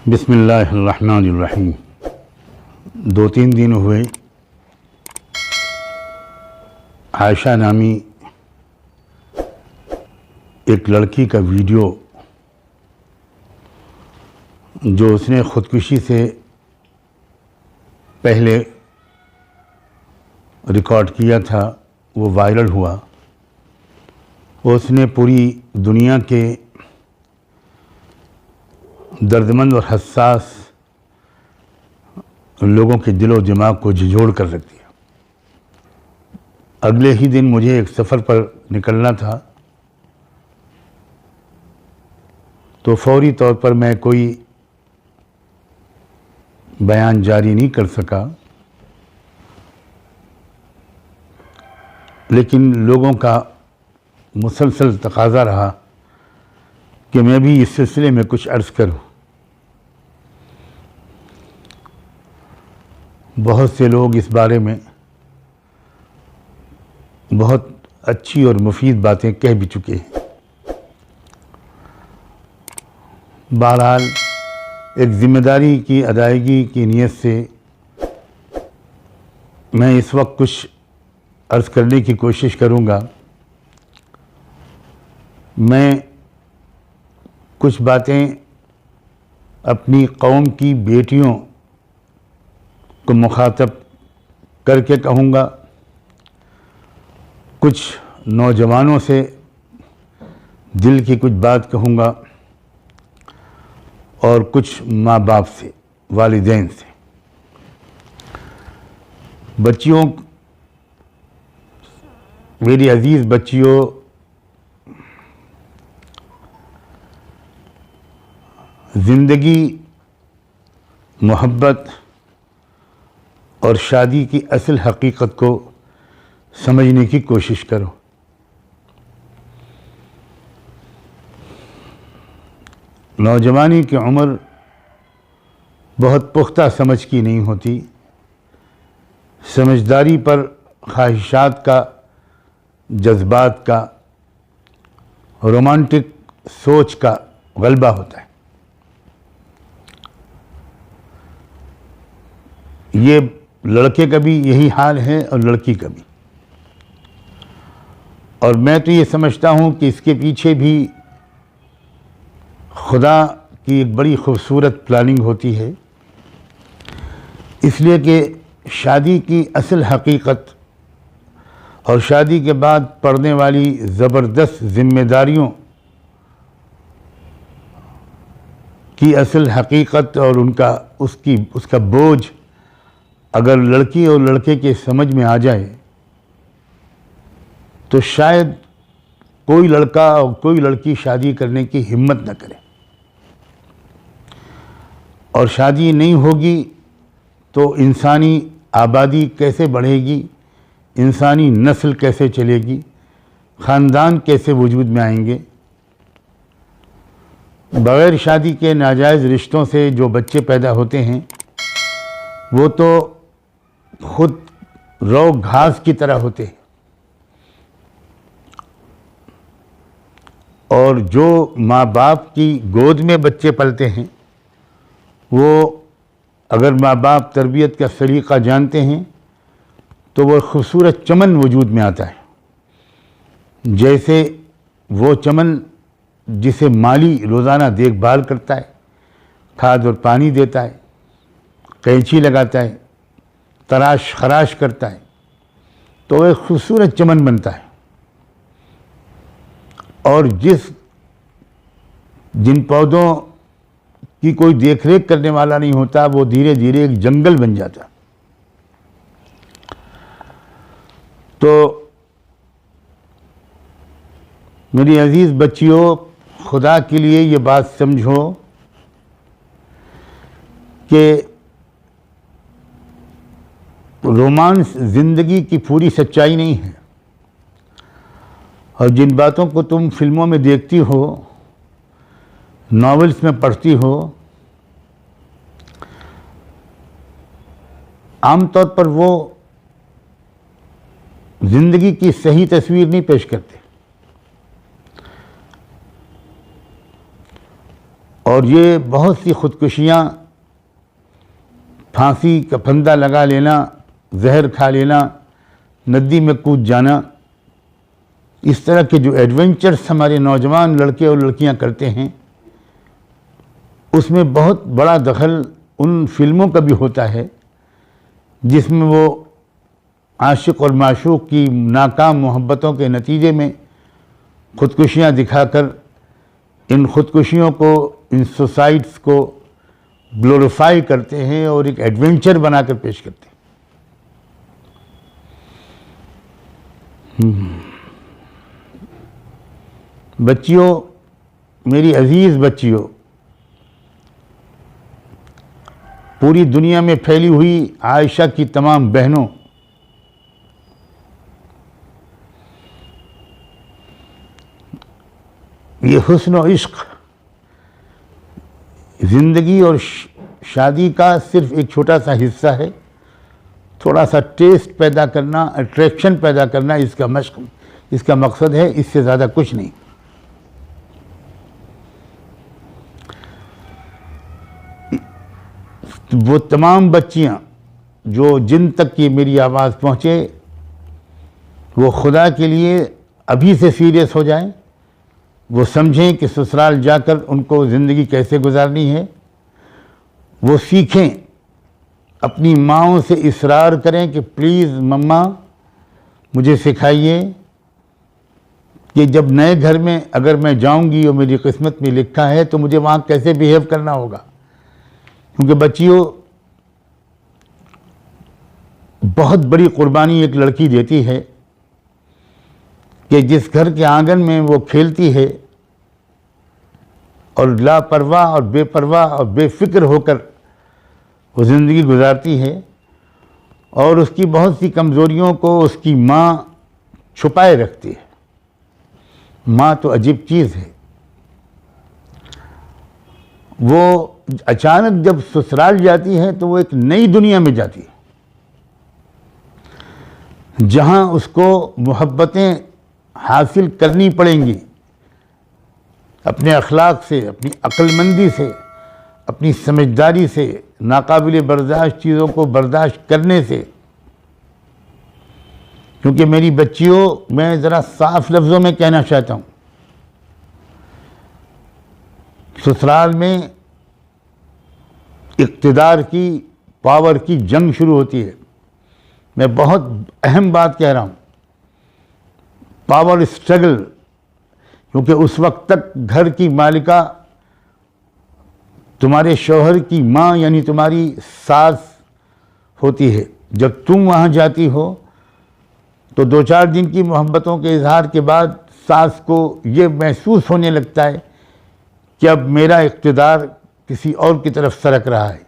बिस्मिल्लाहिर्रहमानिर्रहीम। 2-3 दिन हुए आयशा नामी एक लड़की का वीडियो जो उसने ख़ुदकुशी से पहले रिकॉर्ड किया था वो वायरल हुआ। उसने पूरी दुनिया के दर्दमंद और हसास लोगों के दिलो दिमाग को झिझोड़ कर रख दिया। अगले ही दिन मुझे एक सफ़र पर निकलना था, तो फौरी तौर पर मैं कोई बयान जारी नहीं कर सका, लेकिन लोगों का मुसलसल तकाज़ा रहा कि मैं भी इस सिलसिले में कुछ अर्ज़ करूं। बहुत से लोग इस बारे में बहुत अच्छी और मुफीद बातें कह भी चुके हैं। बहरहाल एक ज़िम्मेदारी की अदायगी की नीयत से मैं इस वक्त कुछ अर्ज़ करने की कोशिश करूँगा। मैं कुछ बातें अपनी कौम की बेटियों को मुखातब करके कहूँगा, कुछ नौजवानों से दिल की कुछ बात कहूँगा और कुछ माँ बाप से, वालिदैन से। बच्चियों, मेरी अज़ीज़ बच्चियों, ज़िंदगी, मोहब्बत और शादी की असल हकीकत को समझने की कोशिश करो। नौजवानी की उम्र बहुत पुख्ता समझ की नहीं होती। समझदारी पर ख्वाहिशात का, जज्बात का, रोमांटिक सोच का गलबा होता है। ये लड़के का भी यही हाल है और लड़की का भी। और मैं तो ये समझता हूँ कि इसके पीछे भी खुदा की एक बड़ी खूबसूरत प्लानिंग होती है, इसलिए कि शादी की असल हकीकत और शादी के बाद पड़ने वाली ज़बरदस्त ज़िम्मेदारियों की असल हकीकत और उसका बोझ अगर लड़की और लड़के के समझ में आ जाए तो शायद कोई लड़का और कोई लड़की शादी करने की हिम्मत न करे। और शादी नहीं होगी तो इंसानी आबादी कैसे बढ़ेगी, इंसानी नस्ल कैसे चलेगी, ख़ानदान कैसे वजूद में आएंगे। बग़ैर शादी के नाजायज़ रिश्तों से जो बच्चे पैदा होते हैं वो तो खुद रौ घास की तरह होते हैं, और जो माँ बाप की गोद में बच्चे पलते हैं वो अगर माँ बाप तरबियत का सलीक़ा जानते हैं तो वो खूबसूरत चमन वजूद में आता है। जैसे वो चमन जिसे माली रोज़ाना देखभाल करता है, खाद और पानी देता है, कैंची लगाता है, तराश खराश करता है, तो वह खूबसूरत चमन बनता है। और जिन पौधों की कोई देखरेख करने वाला नहीं होता वो धीरे धीरे एक जंगल बन जाता। तो मेरी अजीज़ बच्चियों, खुदा के लिए ये बात समझो कि रोमांस ज़िंदगी की पूरी सच्चाई नहीं है। और जिन बातों को तुम फिल्मों में देखती हो, नॉवेल्स में पढ़ती हो, आमतौर पर वो ज़िंदगी की सही तस्वीर नहीं पेश करते। और ये बहुत सी ख़ुदकुशियाँ, फांसी का फंदा लगा लेना, जहर खा लेना, नदी में कूद जाना, इस तरह के जो एडवेंचर्स हमारे नौजवान लड़के और लड़कियां करते हैं, उसमें बहुत बड़ा दखल उन फिल्मों का भी होता है जिसमें वो आशिक और माशूक की नाकाम मोहब्बतों के नतीजे में ख़ुदकुशियाँ दिखाकर इन ख़ुदकुशियों को, इन सुसाइड्स को ग्लोरीफाई करते हैं और एक एडवेंचर बनाकर पेश करते हैं। बच्चियों, मेरी अजीज़ बच्चियों, पूरी दुनिया में फैली हुई आयशा की तमाम बहनों, ये हुस्न और इश्क ज़िंदगी और शादी का सिर्फ एक छोटा सा हिस्सा है। थोड़ा सा टेस्ट पैदा करना, अट्रैक्शन पैदा करना इसका मशक, इसका मकसद है, इससे ज़्यादा कुछ नहीं। वो तमाम बच्चियां जो जिन तक की मेरी आवाज़ पहुँचे, वो खुदा के लिए अभी से सीरियस हो जाएं। वो समझें कि ससुराल जाकर उनको ज़िंदगी कैसे गुजारनी है। वो सीखें, अपनी माँओं से इसरार करें कि प्लीज़ मम्मा मुझे सिखाइए कि जब नए घर में अगर मैं जाऊंगी और मेरी किस्मत में लिखा है तो मुझे वहाँ कैसे बिहेव करना होगा। क्योंकि बच्चियों, बहुत बड़ी कुर्बानी एक लड़की देती है कि जिस घर के आंगन में वो खेलती है और लापरवाह और बेपरवाह और बेफिक्र होकर वो ज़िंदगी गुजारती है और उसकी बहुत सी कमज़ोरियों को उसकी माँ छुपाए रखती है। माँ तो अजीब चीज़ है। वो अचानक जब ससुराल जाती है तो वो एक नई दुनिया में जाती है जहाँ उसको मोहब्बतें हासिल करनी पड़ेंगी अपने अखलाक से, अपनी अक्लमंदी से, अपनी समझदारी से, नाकाबिल बर्दाश्त चीज़ों को बर्दाश्त करने से। क्योंकि मेरी बच्चियों, मैं ज़रा साफ लफ्ज़ों में कहना चाहता हूँ, ससुराल में इक़्तिदार की, पावर की जंग शुरू होती है। मैं बहुत अहम बात कह रहा हूँ, पावर स्ट्रगल। क्योंकि उस वक्त तक घर की मालिका तुम्हारे शौहर की माँ यानी तुम्हारी सास होती है। जब तुम वहाँ जाती हो तो 2-4 दिन की मोहब्बतों के इजहार के बाद सास को ये महसूस होने लगता है कि अब मेरा इक़्तिदार किसी और की तरफ सरक रहा है,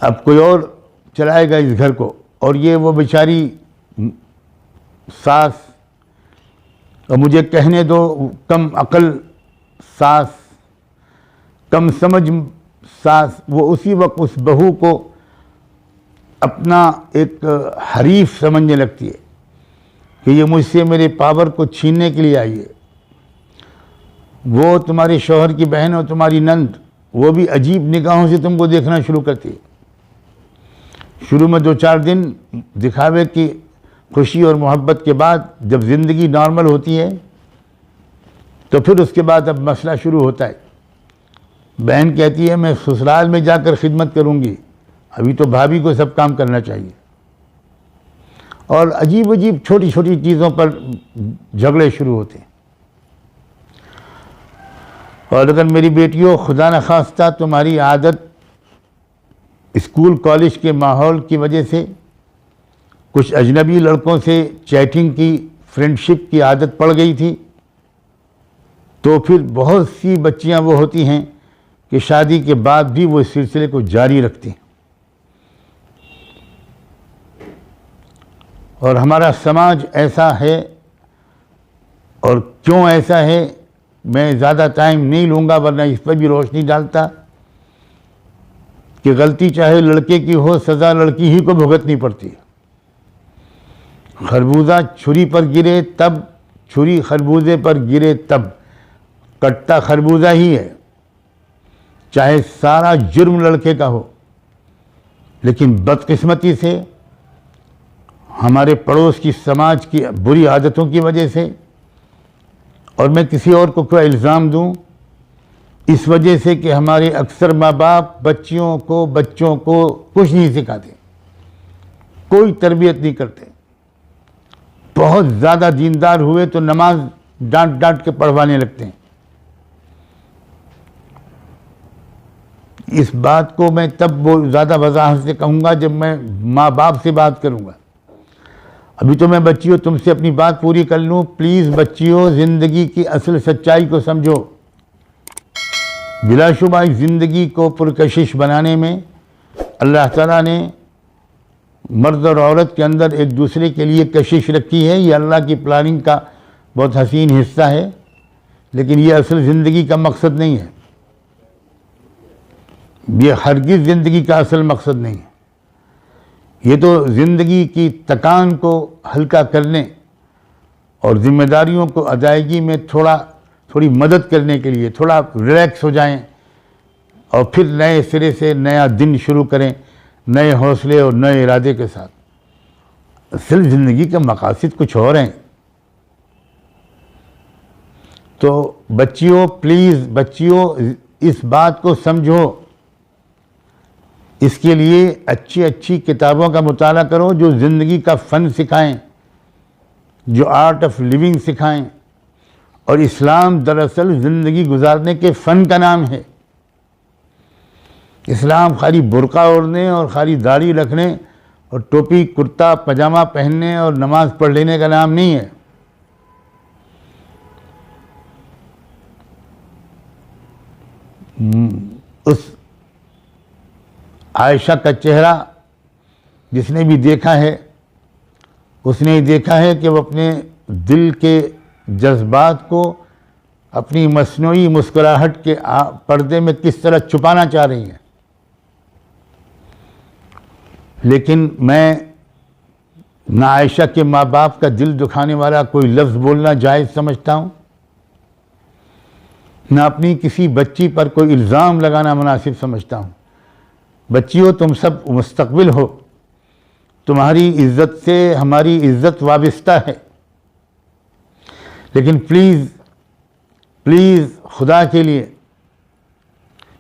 अब कोई और चलाएगा इस घर को। और ये वो बेचारी सास, और मुझे कहने दो कम अकल सास, कम समझ सास, वो उसी वक्त उस बहू को अपना एक हरीफ समझने लगती है कि ये मुझसे मेरे पावर को छीनने के लिए आई है। वो तुम्हारे शौहर की बहन और तुम्हारी नंद, वो भी अजीब निगाहों से तुमको देखना शुरू करती है। शुरू में 2-4 दिन दिखावे की खुशी और मोहब्बत के बाद जब ज़िंदगी नॉर्मल होती है तो फिर उसके बाद अब मसला शुरू होता है। बहन कहती है मैं ससुराल में जाकर खिदमत करूँगी, अभी तो भाभी को सब काम करना चाहिए। और अजीब अजीब छोटी छोटी चीज़ों पर झगड़े शुरू होते हैं। और अगर मेरी बेटियों, खुदा न खास्ता तुम्हारी आदत स्कूल कॉलेज के माहौल की वजह से कुछ अजनबी लड़कों से चैटिंग की, फ्रेंडशिप की आदत पड़ गई थी, तो फिर बहुत सी बच्चियां वो होती हैं कि शादी के बाद भी वो इस सिलसिले को जारी रखती हैं। और हमारा समाज ऐसा है, और क्यों ऐसा है मैं ज़्यादा टाइम नहीं लूँगा, वरना इस पर भी रोशनी डालता कि गलती चाहे लड़के की हो, सज़ा लड़की ही को भुगतनी पड़ती है। खरबूजा छुरी पर गिरे तब, छुरी खरबूजे पर गिरे तब, कट्टा खरबूजा ही है, चाहे सारा जुर्म लड़के का हो, लेकिन बदकिस्मती से हमारे पड़ोस की समाज की बुरी आदतों की वजह से, और मैं किसी और को क्या इल्ज़ाम दूं, इस वजह से कि हमारे अक्सर माँ बाप बच्चों को कुछ नहीं सिखाते, कोई तरबियत नहीं करते। बहुत ज़्यादा दीनदार हुए तो नमाज डांट डांट के पढ़वाने लगते हैं। इस बात को मैं तब वो ज़्यादा वजाहत से कहूँगा जब मैं माँ बाप से बात करूँगा। अभी तो मैं बच्चियों तुमसे अपनी बात पूरी कर लूँ। प्लीज़ बच्चियों, ज़िंदगी की असल सच्चाई को समझो। बिलाशुबा ज़िंदगी को पुरकशिश बनाने में अल्लाह ताला ने मर्द और औरत के अंदर एक दूसरे के लिए कशिश रखी है। ये अल्लाह की प्लानिंग का बहुत हसीन हिस्सा है, लेकिन ये असल ज़िंदगी का मकसद नहीं है। ये हरगिज़ ज़िंदगी का असल मकसद नहीं है। ये तो ज़िंदगी की थकान को हल्का करने और ज़िम्मेदारियों को अदायगी में थोड़ी मदद करने के लिए, थोड़ा रिलैक्स हो जाएं और फिर नए सिरे से नया दिन शुरू करें, नए हौसले और नए इरादे के साथ। असल ज़िंदगी का मकासद कुछ और हैं। तो बच्चियों, प्लीज़ बच्चियों, इस बात को समझो। इसके लिए अच्छी अच्छी किताबों का मुताला करो जो ज़िंदगी का फ़न सिखाएं, जो आर्ट ऑफ लिविंग सिखाएं। और इस्लाम दरअसल ज़िंदगी गुजारने के फ़न का नाम है। इस्लाम खाली बुर्का ओढ़ने और खाली दाढ़ी रखने और टोपी कुर्ता पजामा पहनने और नमाज पढ़ लेने का नाम नहीं है। उस आयशा का चेहरा जिसने भी देखा है, उसने ही देखा है कि वो अपने दिल के जज्बात को अपनी मसनूई मुस्कुराहट के पर्दे में किस तरह छुपाना चाह रही हैं। लेकिन मैं ना आयशा के माँ बाप का दिल दुखाने वाला कोई लफ्ज़ बोलना जायज़ समझता हूँ, ना अपनी किसी बच्ची पर कोई इल्ज़ाम लगाना मुनासिब समझता हूँ। बच्चियों, तुम सब मुस्तक़बिल हो, तुम्हारी इज़्ज़त से हमारी इज़्ज़त वाबिस्ता है। लेकिन प्लीज़ प्लीज़ खुदा के लिए,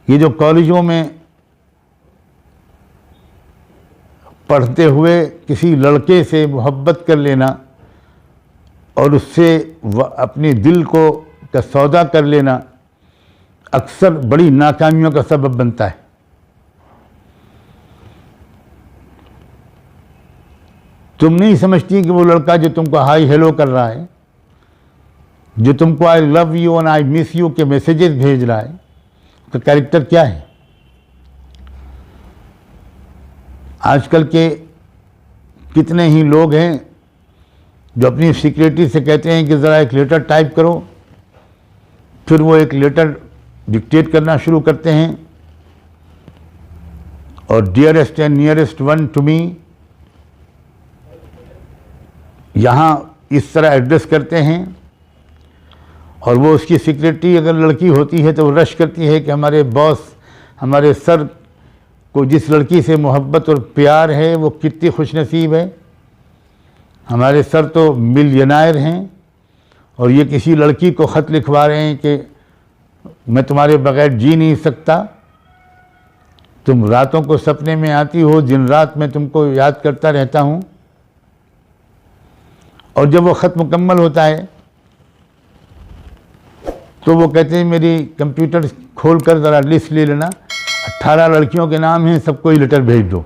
ये जो कॉलेजों में पढ़ते हुए किसी लड़के से मोहब्बत कर लेना और उससे अपने दिल को का सौदा कर लेना अक्सर बड़ी नाकामियों का सबब बनता है। तुम नहीं समझती कि वो लड़का जो तुमको हाई हेलो कर रहा है, जो तुमको आई लव यू और आई मिस यू के मैसेजेस भेज रहा है, उसका कैरेक्टर क्या है। आजकल के कितने ही लोग हैं जो अपनी सिक्योरिटी से कहते हैं कि ज़रा एक लेटर टाइप करो, फिर वो एक लेटर डिक्टेट करना शुरू करते हैं और dearest and nearest one to me, यहाँ इस तरह एड्रेस करते हैं। और वो उसकी सिक्योरिटी अगर लड़की होती है तो वो रश करती है कि हमारे बॉस, हमारे सर को जिस लड़की से मोहब्बत और प्यार है वो कितनी खुशनसीब है। हमारे सर तो मिलियनायर हैं और ये किसी लड़की को ख़त लिखवा रहे हैं कि मैं तुम्हारे बगैर जी नहीं सकता, तुम रातों को सपने में आती हो, दिन रात मैं तुमको याद करता रहता हूँ। और जब वो ख़त मुकम्मल होता है तो वो कहते हैं मेरी कंप्यूटर खोल कर ज़रा लिस्ट ले लेना, 18 लड़कियों के नाम हैं, सबको ही लेटर भेज दो।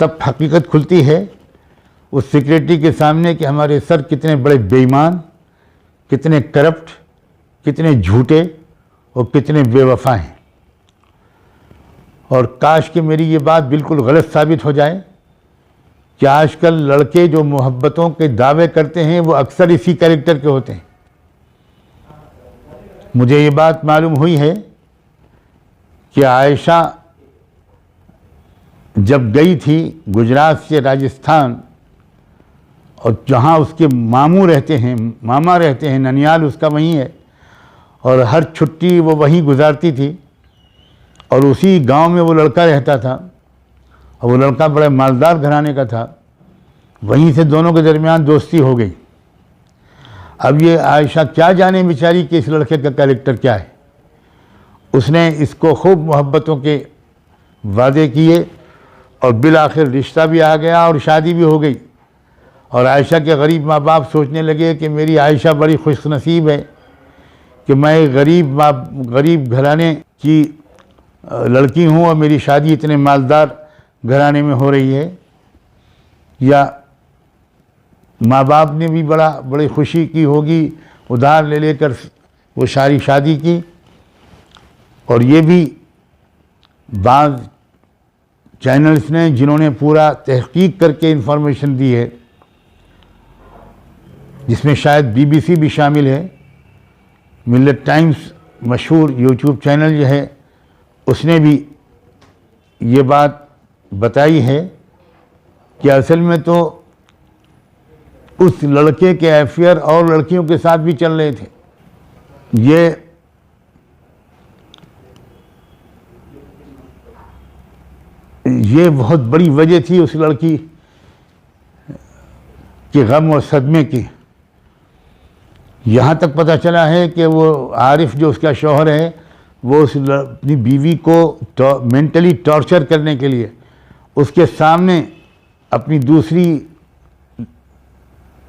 तब हकीकत खुलती है उस सिक्योरिटी के सामने कि हमारे सर कितने बड़े बेईमान, कितने करप्ट, कितने झूठे और कितने बेवफा हैं। और काश कि मेरी ये बात बिल्कुल गलत साबित हो जाए कि आजकल लड़के जो मोहब्बतों के दावे करते हैं वो अक्सर इसी कैरेक्टर के होते हैं। मुझे ये बात मालूम हुई है कि आयशा जब गई थी गुजरात से राजस्थान और जहाँ उसके मामा रहते हैं, ननियाल उसका वहीं है, और हर छुट्टी वो वहीं गुजारती थी, और उसी गांव में वो लड़का रहता था, और वो लड़का बड़े मालदार घराने का था। वहीं से दोनों के दरमियान दोस्ती हो गई। अब ये आयशा क्या जाने बेचारी कि इस लड़के का कैरेक्टर क्या है। उसने इसको खूब मोहब्बतों के वादे किए, और बिल आखिर रिश्ता भी आ गया और शादी भी हो गई। और आयशा के गरीब माँ बाप सोचने लगे कि मेरी आयशा बड़ी खुशनसीब है कि मैं गरीब घराने की लड़की हूँ और मेरी शादी इतने मालदार घराने में हो रही है। या माँ बाप ने भी बड़ी खुशी की होगी, उधार ले लेकर वो सारी शादी की। और ये भी बाज़ चैनल्स ने जिन्होंने पूरा तहकीक करके इन्फॉर्मेशन दी है, जिसमें शायद बीबीसी भी शामिल है, मिल्लत टाइम्स मशहूर यूट्यूब चैनल जो है, उसने भी ये बात बताई है कि असल में तो उस लड़के के अफेयर और लड़कियों के साथ भी चल रहे थे। ये बहुत बड़ी वजह थी उस लड़की के गम और सदमे की। यहाँ तक पता चला है कि वो आरिफ जो उसका शौहर है, वो अपनी बीवी को मेंटली टॉर्चर करने के लिए उसके सामने अपनी दूसरी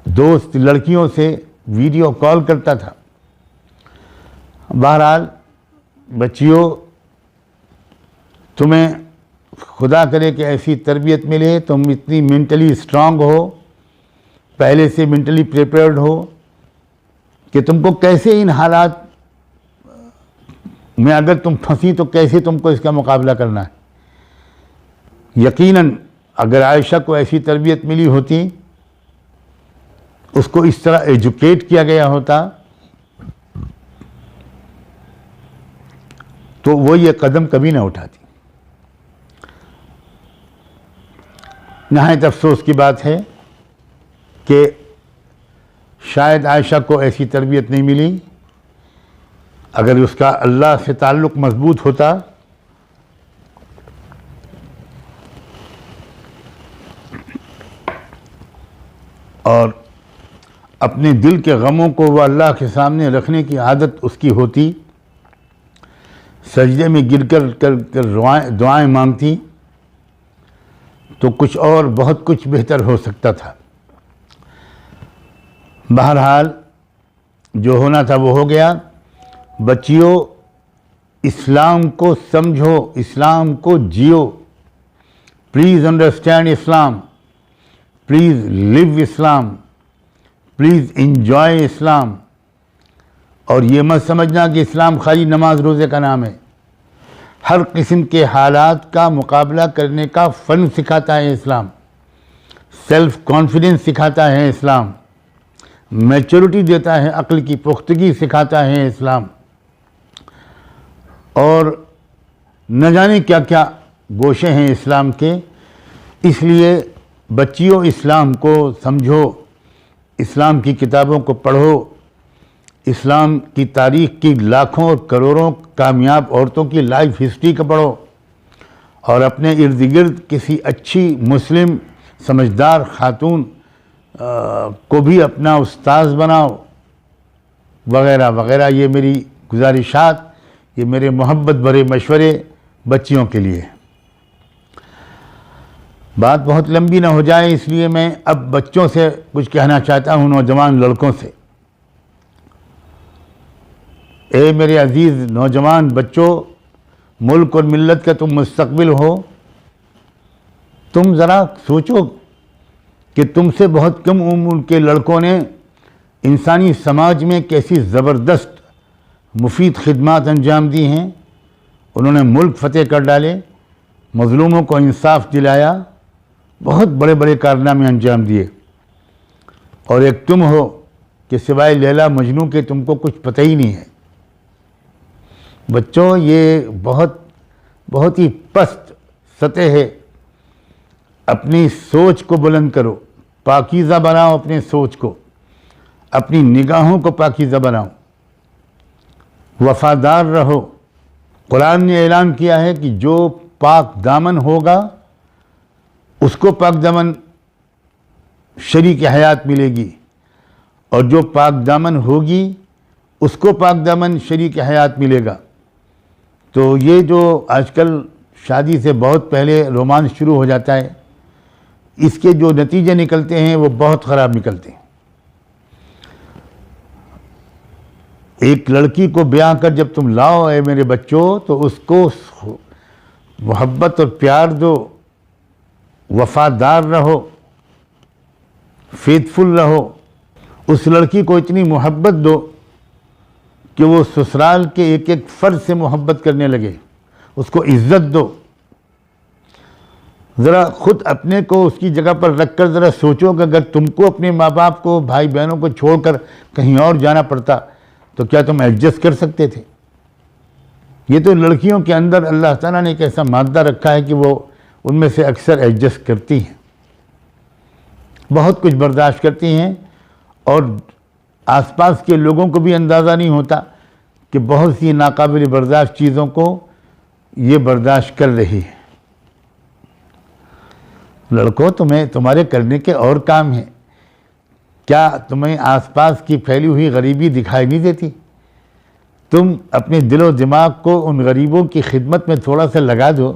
दोस्त लड़कियों से वीडियो कॉल करता था। बहरहाल बच्चियों, तुम्हें खुदा करे कि ऐसी तरबियत मिले, तुम इतनी मेंटली स्ट्रांग हो, पहले से मेंटली प्रिपेयर्ड हो कि तुमको कैसे इन हालात में अगर तुम फंसी तो कैसे तुमको इसका मुकाबला करना है। यकीनन अगर आयशा को ऐसी तरबियत मिली होती, उसको इस तरह एजुकेट किया गया होता, तो वो ये कदम कभी ना उठाती। नहायत अफसोस की बात है कि शायद आयशा को ऐसी तरबियत नहीं मिली। अगर उसका अल्लाह से ताल्लुक़ मजबूत होता और अपने दिल के गमों को वह अल्लाह के सामने रखने की आदत उसकी होती, सजदे में गिर कर दुआएं मांगती, तो कुछ और बहुत कुछ बेहतर हो सकता था। बहरहाल जो होना था वो हो गया। बच्चियों, इस्लाम को समझो, इस्लाम को जियो। Please understand Islam, please live Islam, please enjoy Islam. और ये मत समझना कि इस्लाम खाली नमाज रोज़े का नाम है। हर किस्म के हालात का मुकाबला करने का फ़न सिखाता है इस्लाम, सेल्फ़ कॉन्फिडेंस सिखाता है इस्लाम, मैच्योरिटी देता है, अक्ल की पुख्तगी सिखाता है इस्लाम, और न जाने क्या क्या गोशे हैं इस्लाम के। इसलिए बच्चियों, इस्लाम को समझो, इस्लाम की किताबों को पढ़ो, इस्लाम की तारीख़ की लाखों और करोड़ों कामयाब औरतों की लाइफ हिस्ट्री को पढ़ो, और अपने इर्द गिर्द किसी अच्छी मुस्लिम समझदार खातून को भी अपना उस्ताद बनाओ, वगैरह वगैरह। ये मेरी गुजारिशात, ये मेरे मोहब्बत भरे मशवरे बच्चियों के लिए। बात बहुत लंबी ना हो जाए, इसलिए मैं अब बच्चों से कुछ कहना चाहता हूँ, नौजवान लड़कों से। ए मेरे अजीज़ नौजवान बच्चों, मुल्क और मिल्लत का तुम मुस्तकबिल हो। तुम ज़रा सोचो कि तुमसे बहुत कम उम्र के लड़कों ने इंसानी समाज में कैसी ज़बरदस्त मुफीद खिदमात अंजाम दी हैं। उन्होंने मुल्क फ़तेह कर डाले, मज़लूमों को इंसाफ दिलाया, बहुत बड़े बड़े कारनामे अंजाम दिए। और एक तुम हो कि सिवाय लैला मजनू के तुमको कुछ पता ही नहीं है। बच्चों, ये बहुत ही पस्त सतह है। अपनी सोच को बुलंद करो, पाकीज़ा बनाओ अपने सोच को, अपनी निगाहों को पाकीज़ा बनाओ, वफ़ादार रहो। कुरान ने ऐलान किया है कि जो पाक दामन होगा उसको पाक दामन शरीक हयात मिलेगी, और जो पाक दामन होगी उसको पाक दामन शरीक हयात मिलेगा। तो ये जो आजकल शादी से बहुत पहले रोमांस शुरू हो जाता है, इसके जो नतीजे निकलते हैं वो बहुत ख़राब निकलते हैं। एक लड़की को ब्याह कर जब तुम लाओ है मेरे बच्चों, तो उसको मोहब्बत और प्यार दो, वफ़ादार रहो, फेथफुल रहो। उस लड़की को इतनी मोहब्बत दो कि वो ससुराल के एक एक फ़र्द से मोहब्बत करने लगे, उसको इज़्ज़त दो। ज़रा ख़ुद अपने को उसकी जगह पर रख कर ज़रा सोचो कि अगर तुमको अपने माँ बाप को, भाई बहनों को छोड़कर कहीं और जाना पड़ता तो क्या तुम एडजस्ट कर सकते थे? ये तो लड़कियों के अंदर अल्लाह ताला ने एक ऐसा मादा रखा है कि वो उनमें से अक्सर एडजस्ट करती हैं, बहुत कुछ बर्दाश्त करती हैं, और आसपास के लोगों को भी अंदाज़ा नहीं होता कि बहुत सी नाकाबिल बर्दाश्त चीज़ों को ये बर्दाश्त कर रही है। लड़कों, तुम्हें तुम्हारे करने के और काम हैं। क्या तुम्हें आसपास की फैली हुई गरीबी दिखाई नहीं देती? तुम अपने दिलो दिमाग को उन गरीबों की खिदमत में थोड़ा सा लगा दो।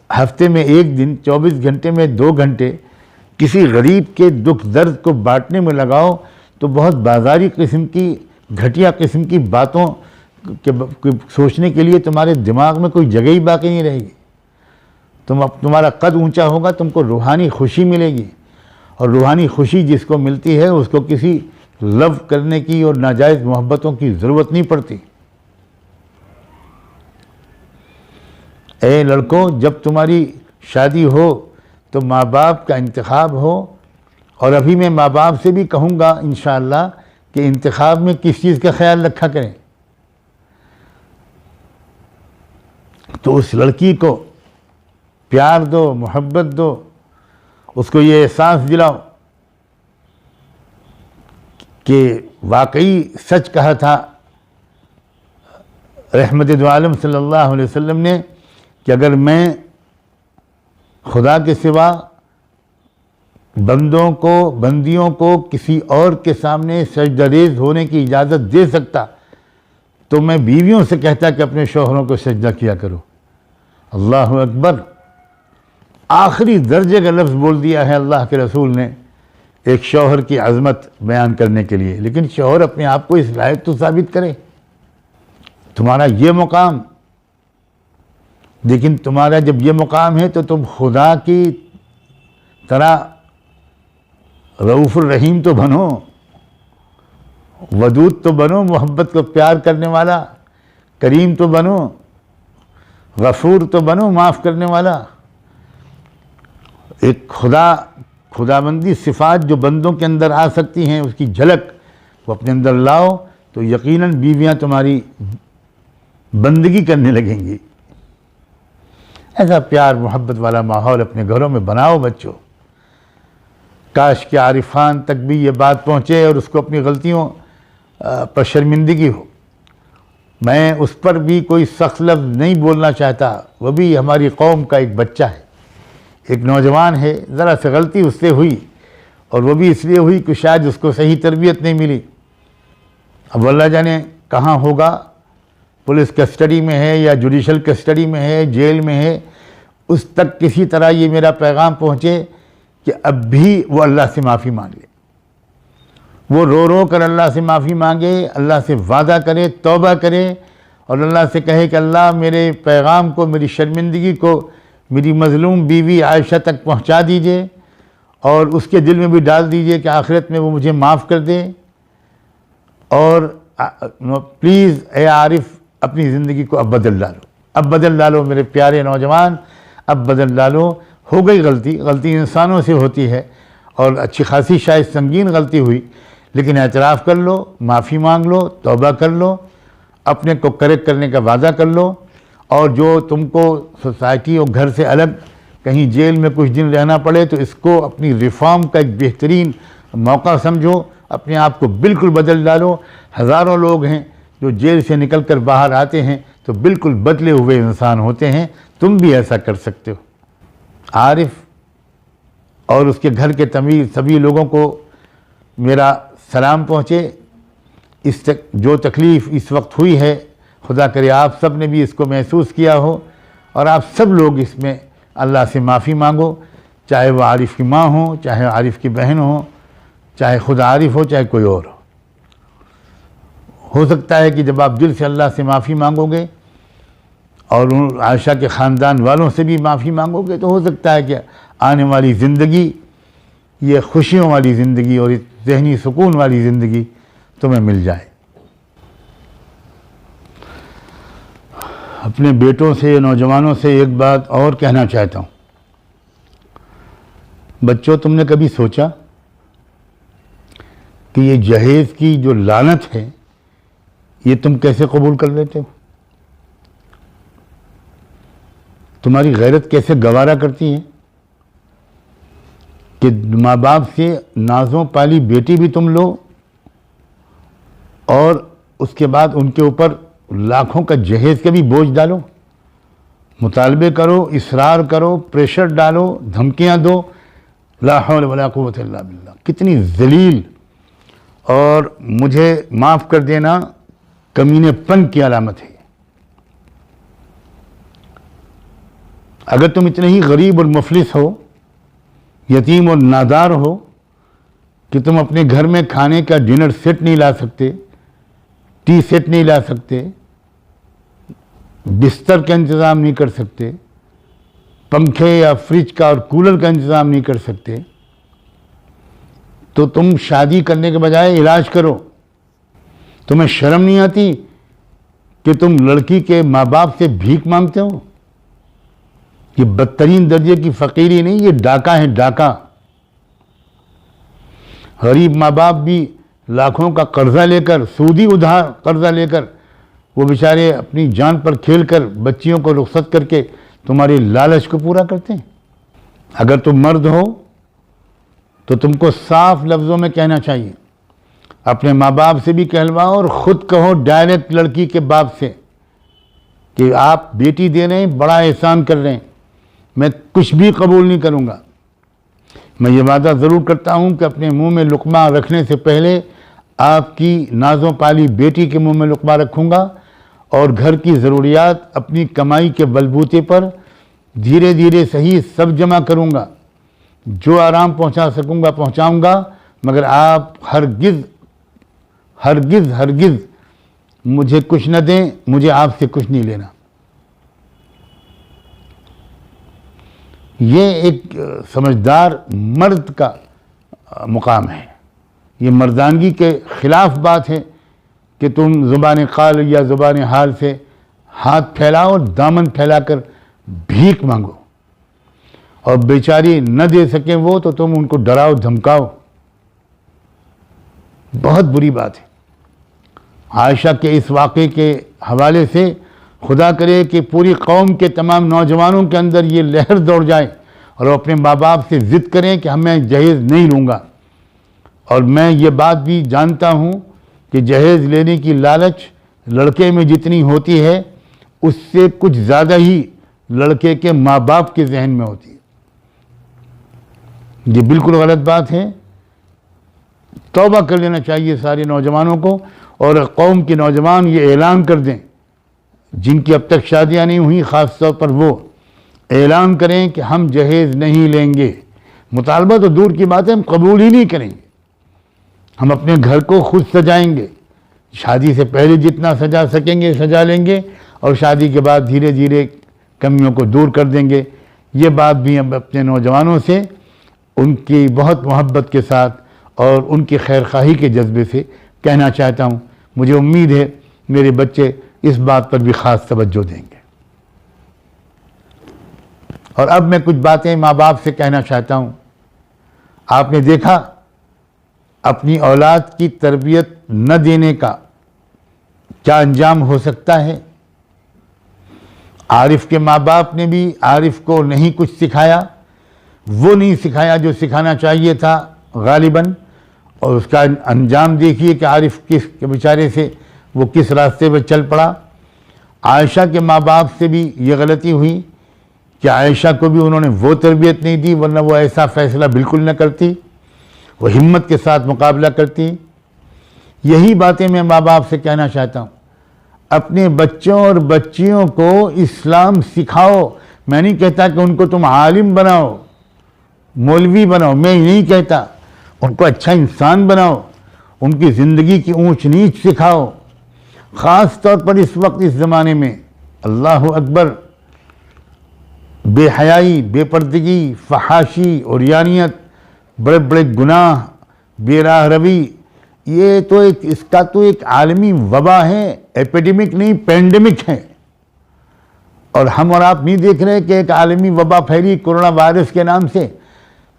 हफ्ते में एक दिन, 24 घंटे में 2 घंटे किसी गरीब के दुख दर्द को बांटने में लगाओ, तो बहुत बाजारी किस्म की, घटिया किस्म की बातों के सोचने के लिए तुम्हारे दिमाग में कोई जगह ही बाकी नहीं रहेगी। तुम्हारा कद ऊंचा होगा, तुमको रूहानी खुशी मिलेगी, और रूहानी खुशी जिसको मिलती है उसको किसी लव करने की और नाजायज़ मोहब्बतों की ज़रूरत नहीं पड़ती। ए लड़कों, जब तुम्हारी शादी हो तो माँ बाप का इंतखाब हो, और अभी मैं माँ बाप से भी कहूँगा इंशाअल्लाह कि इंतखाब में किस चीज़ का ख्याल रखा करें। तो उस लड़की को प्यार दो, मोहब्बत दो, उसको ये एहसास दिलाओ कि वाकई सच कहा था रहमत दो आलम सल्लल्लाहु अलैहि वसल्लम ने कि अगर मैं खुदा के सिवा बंदियों को किसी और के सामने सजदारेज़ होने की इजाज़त दे सकता तो मैं बीवियों से कहता कि अपने शौहरों को सजदा किया करो। अल्लाह अकबर। आखिरी दर्जे का लफ्ज़ बोल दिया है अल्लाह के रसूल ने एक शौहर की अज़मत बयान करने के लिए। लेकिन शौहर अपने आप को इस लायक तो साबित करे, तुम्हारा ये मुकाम, लेकिन तुम्हारा जब ये मुकाम है तो तुम खुदा की तरह रऊफ़ुर रहीम तो बनो, वदूद तो बनो, मोहब्बत को प्यार करने वाला, करीम तो बनो, गफ़ूर तो बनो, माफ़ करने वाला। एक खुदाबंदी सिफ़ात जो बंदों के अंदर आ सकती हैं, उसकी झलक वो अपने अंदर लाओ तो यकीनन बीवियां तुम्हारी बंदगी करने लगेंगी। ऐसा प्यार मोहब्बत वाला माहौल अपने घरों में बनाओ बच्चों। काश के आरिफ खान तक भी ये बात पहुँचे और उसको अपनी गलतियों पर शर्मिंदगी हो। मैं उस पर भी कोई सख्त लफ्ज़ नहीं बोलना चाहता, वह भी हमारी कौम का एक बच्चा है, एक नौजवान है। ज़रा सी गलती उससे हुई, और वो भी इसलिए हुई कि शायद उसको सही तरबियत नहीं मिली। अब अल्लाह जाने कहाँ होगा, पुलिस कस्टडी में है या जुडिशल कस्टडी में है, जेल में है। उस तक किसी तरह ये मेरा पैगाम पहुँचे कि अब भी वो अल्लाह से माफ़ी मांग ले, वो रो रो कर अल्लाह से माफ़ी मांगे, अल्लाह से वादा करे, तौबा करे, और अल्लाह से कहे कि अल्लाह मेरे पैगाम को, मेरी शर्मिंदगी को मेरी मज़लूम बीवी आयशा तक पहुंचा दीजिए, और उसके दिल में भी डाल दीजिए कि आखिरत में वो मुझे माफ़ कर दे। और प्लीज़ ए आरिफ, अपनी ज़िंदगी को अब बदल डालो, अब बदल डालो मेरे प्यारे नौजवान, अब बदल डालो। हो गई गलती इंसानों से होती है, और अच्छी खासी शायद संगीन गलती हुई, लेकिन एतराफ़ कर लो, माफ़ी मांग लो, तौबा कर लो, अपने को करेक्ट करने का वादा कर लो। और जो तुमको सोसाइटी और घर से अलग कहीं जेल में कुछ दिन रहना पड़े तो इसको अपनी रिफॉर्म का एक बेहतरीन मौका समझो, अपने आप को बिल्कुल बदल डालो। हज़ारों लोग हैं जो जेल से निकल कर बाहर आते हैं तो बिल्कुल बदले हुए इंसान होते हैं, तुम भी ऐसा कर सकते हो। आरिफ और उसके घर के तमीर सभी लोगों को मेरा सलाम पहुँचे। जो तकलीफ़ इस वक्त हुई है, खुदा करे आप सब ने भी इसको महसूस किया हो और आप सब लोग इसमें अल्लाह से माफ़ी मांगो, चाहे वो आरिफ की माँ हो, चाहे आरिफ की बहन हो, चाहे खुद आरिफ हो, चाहे कोई और हो सकता है कि जब आप दिल से अल्लाह से माफ़ी मांगोगे और उन आयशा के ख़ानदान वालों से भी माफ़ी मांगोगे तो हो सकता है कि आने वाली ज़िंदगी, ये खुशियों वाली ज़िंदगी और ज़हनी सुकून वाली ज़िंदगी तुम्हें मिल जाए। अपने बेटों से, नौजवानों से एक बात और कहना चाहता हूँ। बच्चों, तुमने कभी सोचा कि ये जहेज़ की जो लानत है ये तुम कैसे कबूल कर लेते हो? तुम्हारी गैरत कैसे गवारा करती है कि माँ बाप से नाज़ों पाली बेटी भी तुम लो और उसके बाद उनके ऊपर लाखों का जहेज़ के भी बोझ डालो, मुतालबे करो, इसरार करो, प्रेशर डालो, धमकियां दो। ला हौल वला कुव्वत इल्ला बिल्लाह। कितनी जलील और मुझे माफ़ कर देना कमीनेपन की अलामत है। अगर तुम इतने ही गरीब और मुफलिस हो, यतीम और नादार हो कि तुम अपने घर में खाने का डिनर सेट नहीं ला सकते, टी सेट नहीं ला सकते, बिस्तर का इंतज़ाम नहीं कर सकते, पंखे या फ्रिज का और कूलर का इंतज़ाम नहीं कर सकते, तो तुम शादी करने के बजाय इलाज करो। तुम्हें शर्म नहीं आती कि तुम लड़की के माँ बाप से भीख मांगते हो? ये बदतरीन दर्जे की फ़कीरी नहीं, ये डाका है, डाका। गरीब माँ बाप भी लाखों का कर्जा लेकर, सूदी उधार कर्जा लेकर, वो बेचारे अपनी जान पर खेलकर बच्चियों को रुखसत करके तुम्हारी लालच को पूरा करते हैं। अगर तुम मर्द हो तो तुमको साफ लफ्ज़ों में कहना चाहिए, अपने माँ बाप से भी कहलवाओ और ख़ुद कहो डायरेक्ट लड़की के बाप से कि आप बेटी दे रहे हैं, बड़ा एहसान कर रहे हैं, मैं कुछ भी कबूल नहीं करूँगा। मैं ये वादा ज़रूर करता हूँ कि अपने मुंह में लुक़मा रखने से पहले आपकी नाज़ों पाली बेटी के मुंह में लुक़मा रखूँगा और घर की ज़रूरियात अपनी कमाई के बलबूते पर धीरे धीरे सही सब जमा करूँगा। जो आराम पहुँचा सकूँगा पहुँचाऊँगा, मगर आप हरगिज़ हरगिज़ हरगिज़ मुझे कुछ न दें, मुझे आपसे कुछ नहीं लेना। ये एक समझदार मर्द का मुकाम है। ये मर्दानगी के ख़िलाफ़ बात है कि तुम ज़ुबान क़ाल या ज़ुबान हाल से हाथ फैलाओ, दामन फैलाकर भीख मांगो और बेचारी न दे सकें वो तो तुम उनको डराओ धमकाओ। बहुत बुरी बात है। आयशा के इस वाक़े के हवाले से खुदा करे कि पूरी कौम के तमाम नौजवानों के अंदर ये लहर दौड़ जाए और अपने माँ बाप से ज़िद करें कि मैं जहेज़ नहीं लूँगा। और मैं ये बात भी जानता हूँ कि जहेज़ लेने की लालच लड़के में जितनी होती है उससे कुछ ज़्यादा ही लड़के के माँ बाप के जहन में होती है। ये बिल्कुल गलत बात है। तौबा कर लेना चाहिए सारे नौजवानों को और कौम के नौजवान ये ऐलान कर दें, जिनकी अब तक शादियां नहीं हुई, ख़ास तौर पर वो ऐलान करें कि हम जहेज़ नहीं लेंगे। मुतालबा तो दूर की बात है, हम कबूल ही नहीं करेंगे। हम अपने घर को खुद सजाएंगे, शादी से पहले जितना सजा सकेंगे सजा लेंगे और शादी के बाद धीरे धीरे कमियों को दूर कर देंगे। ये बात भी हम अपने नौजवानों से उनकी बहुत मोहब्बत के साथ और उनकी खैरख्वाही के जज्बे से कहना चाहता हूँ। मुझे उम्मीद है मेरे बच्चे इस बात पर भी ख़ास तवज्जो देंगे। और अब मैं कुछ बातें माँ बाप से कहना चाहता हूँ। आपने देखा अपनी औलाद की तरबियत न देने का क्या अंजाम हो सकता है। आरिफ के माँ बाप ने भी आरिफ को नहीं कुछ सिखाया, वो नहीं सिखाया जो सिखाना चाहिए था गालिबन, और उसका अंजाम देखिए कि आरिफ किस के बेचारे से वो किस रास्ते पर चल पड़ा। आयशा के माँ बाप से भी ये गलती हुई कि आयशा को भी उन्होंने वो तरबियत नहीं दी, वरना वो ऐसा फ़ैसला बिल्कुल न करती, वो हिम्मत के साथ मुकाबला करती। यही बातें मैं माँ बाप से कहना चाहता हूँ, अपने बच्चों और बच्चियों को इस्लाम सिखाओ। मैं नहीं कहता कि उनको तुम आलिम बनाओ, मौलवी बनाओ, मैं नहीं कहता, उनको अच्छा इंसान बनाओ, उनकी ज़िंदगी की ऊंच नीच सिखाओ। ख़ास तौर पर इस वक्त, इस ज़माने में, अल्लाह अकबर, बेहयाई, बेपर्दगी, फहाशी, उरियानियत, बड़े बड़े गुनाह, बेराह रवी, ये तो इसका तो एक आलमी वबा है, एपिडेमिक नहीं पेंडेमिक है। और हम और आप नहीं देख रहे कि एक आलमी वबा फैली कोरोना वायरस के नाम से,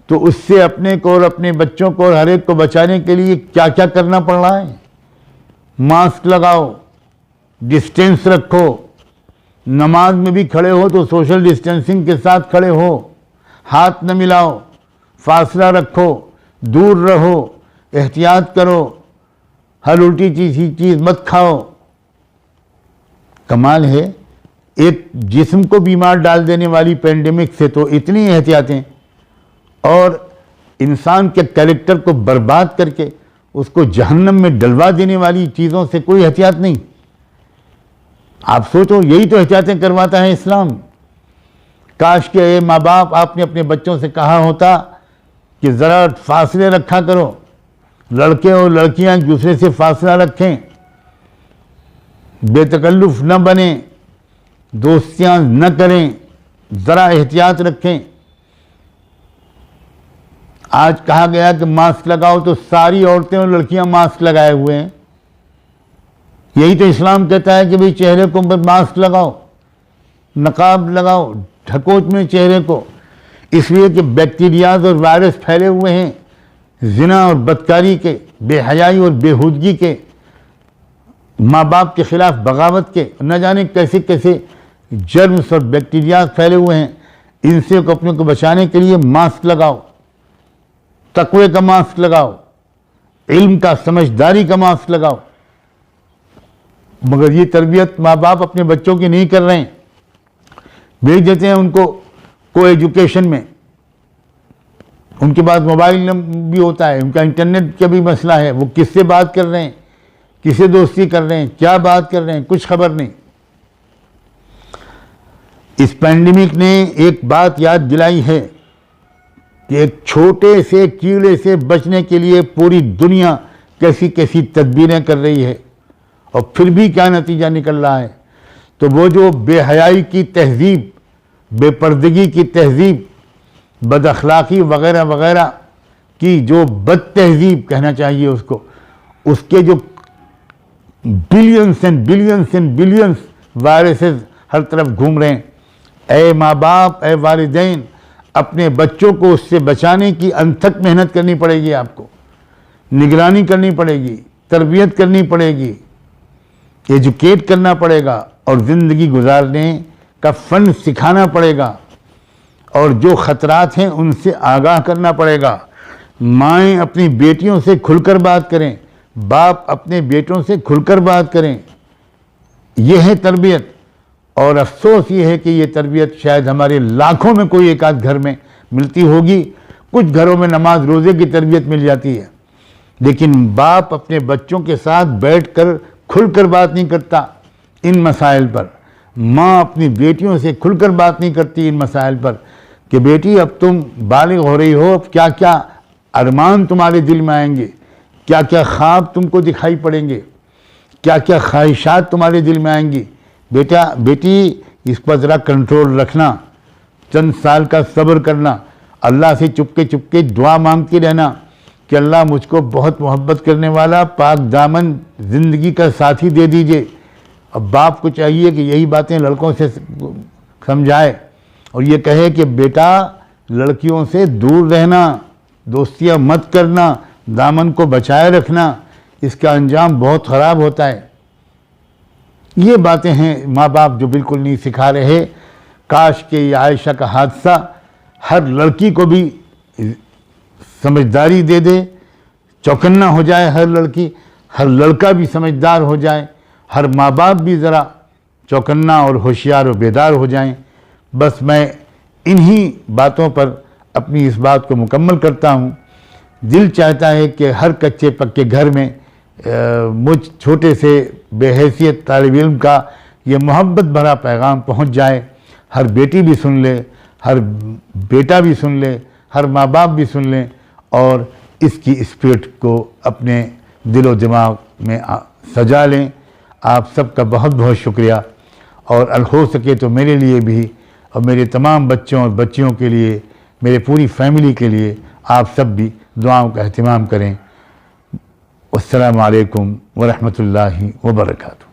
तो उससे अपने को और अपने बच्चों को और हर एक को बचाने के लिए क्या क्या करना पड़ रहा है। मास्क लगाओ, डिस्टेंस रखो, नमाज में भी खड़े हो तो सोशल डिस्टेंसिंग के साथ खड़े हो, हाथ न मिलाओ, फासला रखो, दूर रहो, एहतियात करो, हर उल्टी चीज़ मत खाओ। कमाल है, एक जिस्म को बीमार डाल देने वाली पेंडेमिक से तो इतनी एहतियातें, और इंसान के कैरेक्टर को बर्बाद करके उसको जहन्नम में डलवा देने वाली चीज़ों से कोई एहतियात नहीं। आप सोचो, यही तो एहतियातें करवाता है इस्लाम। काश के माँ बाप आपने अपने बच्चों से कहा होता कि ज़रा फासले रखा करो, लड़के और लड़कियां एक दूसरे से फासला रखें, बेतकल्लुफ़ न बने, दोस्तियां न करें, ज़रा एहतियात रखें। आज कहा गया कि मास्क लगाओ, तो सारी औरतें और लड़कियां मास्क लगाए हुए हैं। यही तो इस्लाम कहता है कि भाई चेहरे को मास्क लगाओ, नकाब लगाओ, ढको में चेहरे को, इसलिए कि बैक्टीरियाज और वायरस फैले हुए हैं जिना और बदकारी के, बेहयाई और बेहूदगी के, माँ बाप के खिलाफ बगावत के, न जाने कैसे कैसे जर्म्स और बैक्टीरियाज फैले हुए हैं। इनसे को अपने को बचाने के लिए मास्क लगाओ, तकवे का मास्क लगाओ, इल्म का, समझदारी का मास्क लगाओ। मगर ये तरबियत माँ बाप अपने बच्चों की नहीं कर रहे हैं, भेज देते हैं उनको को एजुकेशन में। उनके पास मोबाइल भी होता है, उनका इंटरनेट का भी मसला है, वो किससे बात कर रहे हैं, किससे दोस्ती कर रहे हैं, क्या बात कर रहे हैं, कुछ खबर नहीं। इस पैंडेमिक ने एक बात याद दिलाई है कि एक छोटे से कीड़े से बचने के लिए पूरी दुनिया कैसी कैसी तदबीरें कर रही है, और फिर भी क्या नतीजा निकल रहा है। तो वो जो बेहयाई की तहजीब, बेपर्दगी की तहजीब, बदअखलाक़ी वगैरह वगैरह की जो बद तहजीब कहना चाहिए उसको, उसके जो billions and billions and billions viruses हर तरफ घूम रहे हैं। ऐ माँ बाप, ऐ वालिदैन, अपने बच्चों को उससे बचाने की अनथक मेहनत करनी पड़ेगी, आपको निगरानी करनी पड़ेगी, तरबियत करनी पड़ेगी, एजुकेट करना पड़ेगा, और ज़िंदगी गुजारने का फ़न सिखाना पड़ेगा, और जो ख़तरात हैं उनसे आगाह करना पड़ेगा। माएँ अपनी बेटियों से खुलकर बात करें, बाप अपने बेटों से खुलकर बात करें। यह है तरबियत। और अफसोस ये है कि ये तरबियत शायद हमारे लाखों में कोई एक आध घर में मिलती होगी। कुछ घरों में नमाज रोज़े की तरबियत मिल जाती है, लेकिन बाप अपने बच्चों के साथ बैठकर खुलकर बात नहीं करता इन मसाइल पर। माँ अपनी बेटियों से खुलकर बात नहीं करती इन मसाइल पर कि बेटी अब तुम बालिग हो रही हो, अब क्या क्या अरमान तुम्हारे दिल में आएंगे, क्या क्या ख्वाब तुमको दिखाई पड़ेंगे, क्या क्या ख्वाहिशात तुम्हारे दिल में आएंगी। बेटा बेटी, इस पर ज़रा कंट्रोल रखना, चंद साल का सब्र करना, अल्लाह से चुपके चुपके दुआ मांगती रहना कि अल्लाह मुझको बहुत मोहब्बत करने वाला पाक दामन ज़िंदगी का साथी दे दीजिए। अब बाप को चाहिए कि यही बातें लड़कों से समझाए और ये कहे कि बेटा लड़कियों से दूर रहना, दोस्तियाँ मत करना, दामन को बचाए रखना, इसका अंजाम बहुत ख़राब होता है। ये बातें हैं माँ बाप जो बिल्कुल नहीं सिखा रहे। काश के ये आयशा का हादसा हर लड़की को भी समझदारी दे दे, चौकन्ना हो जाए हर लड़की, हर लड़का भी समझदार हो जाए, हर माँ बाप भी ज़रा चौकन्ना और होशियार और बेदार हो जाएं। बस मैं इन्हीं बातों पर अपनी इस बात को मुकम्मल करता हूँ। दिल चाहता है कि हर कच्चे पक्के घर में मुझ छोटे से बेहैसियत तालिब इल्म का ये मोहब्बत भरा पैगाम पहुँच जाए, हर बेटी भी सुन ले, हर बेटा भी सुन ले, हर माँ बाप भी सुन लें और इसकी स्पिरिट को अपने दिलो दिमाग में सजा लें। आप सबका बहुत बहुत शुक्रिया। और हो सके तो मेरे लिए भी और मेरे तमाम बच्चों और बच्चियों के लिए, मेरे पूरी फैमिली के लिए आप सब भी दुआओं का एहतिमाम करें। अस्सलामु अलैकुम व रहमतुल्लाहि व बरकातुहू।